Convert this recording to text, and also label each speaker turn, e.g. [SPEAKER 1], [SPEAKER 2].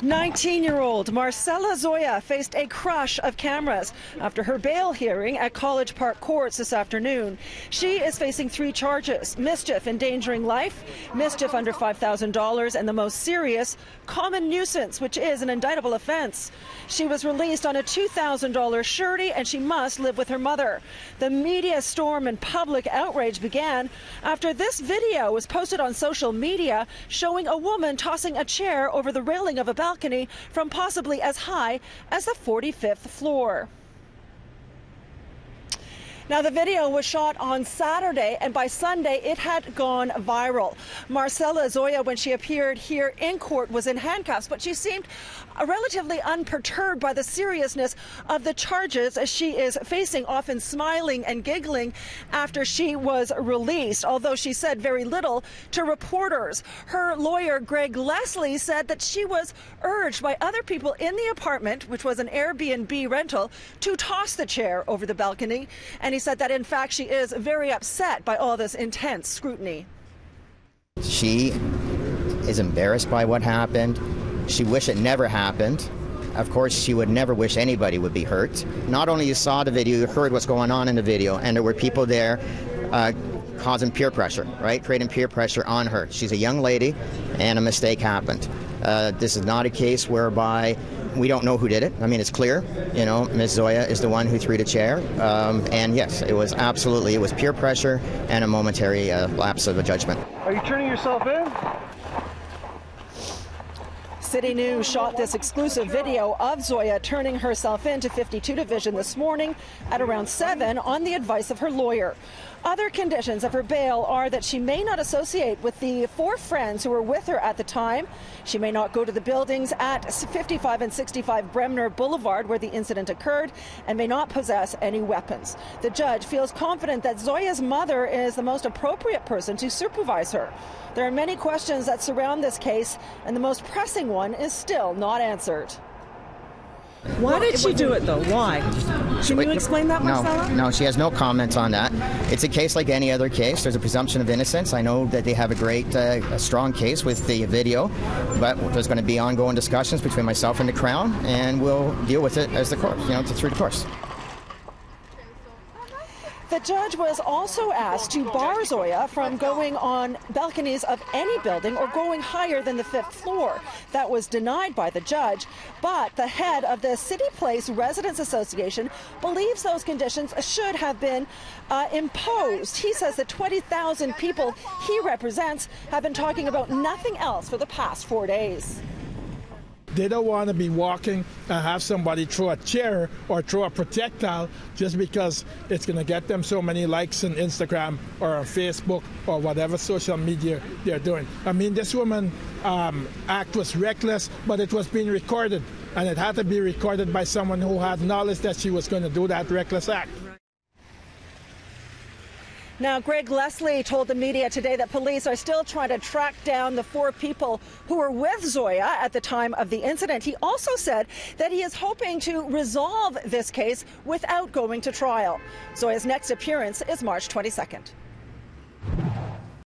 [SPEAKER 1] 19-year-old Marcella Zoya faced a crush of cameras after her bail hearing at College Park Courts this afternoon. She is facing 3 charges: mischief, endangering life, mischief under $5,000, and the most serious, common nuisance, which is an indictable offense. She was released on a $2,000 surety, and she must live with her mother. The media storm and public outrage began after this video was posted on social media showing a woman tossing a chair over the railing of a balcony from possibly as high as the 45th floor. Now, the video was shot on Saturday, and by Sunday it had gone viral. Marcella Zoya, when she appeared here in court, was in handcuffs, but she seemed relatively unperturbed by the seriousness of the charges she is facing, often smiling and giggling after she was released, although she said very little to reporters. Her lawyer, Greg Leslie, said that she was urged by other people in the apartment, which was an Airbnb rental, to toss the chair over the balcony, and he said that in fact she is very upset by all this intense scrutiny.
[SPEAKER 2] She is embarrassed by what happened. She wished it never happened. Of course, she would never wish anybody would be hurt. Not only you saw the video, you heard what's going on in the video, and there were people there causing peer pressure, right? Creating peer pressure on her. She's a young lady, and a mistake happened. This is not a case whereby we don't know who did it. I mean, it's clear, you know, Ms. Zoya is the one who threw the chair. And yes, it was peer pressure and a momentary lapse of a judgment.
[SPEAKER 3] Are you turning yourself in?
[SPEAKER 1] City News shot this exclusive video of Zoya turning herself in to 52 Division this morning at around 7 on the advice of her lawyer. Other conditions of her bail are that she may not associate with the 4 friends who were with her at the time. She may not go to the buildings at 55 and 65 Bremner Boulevard where the incident occurred, and may not possess any weapons. The judge feels confident that Zoya's mother is the most appropriate person to supervise her. There are many questions that surround this case, and the most pressing one is still not answered.
[SPEAKER 4] Why did she do it, though? Why? Can you explain that, Marcella?
[SPEAKER 2] No, she has no comment on that. It's a case like any other case. There's a presumption of innocence. I know that they have a strong case with the video, but there's going to be ongoing discussions between myself and the Crown, and we'll deal with it as the court, through the course.
[SPEAKER 1] The judge was also asked to bar Zoya from going on balconies of any building or going higher than the 5th floor. That was denied by the judge, but the head of the City Place Residents Association believes those conditions should have been imposed. He says the 20,000 people he represents have been talking about nothing else for the past 4 days.
[SPEAKER 5] They don't want to be walking and have somebody throw a chair or throw a projectile just because it's going to get them so many likes on Instagram or on Facebook or whatever social media they're doing. I mean, this woman's act was reckless, but it was being recorded, and it had to be recorded by someone who had knowledge that she was going to do that reckless act.
[SPEAKER 1] Now, Greg Leslie told the media today that police are still trying to track down the 4 people who were with Zoya at the time of the incident. He also said that he is hoping to resolve this case without going to trial. Zoya's next appearance is March 22nd.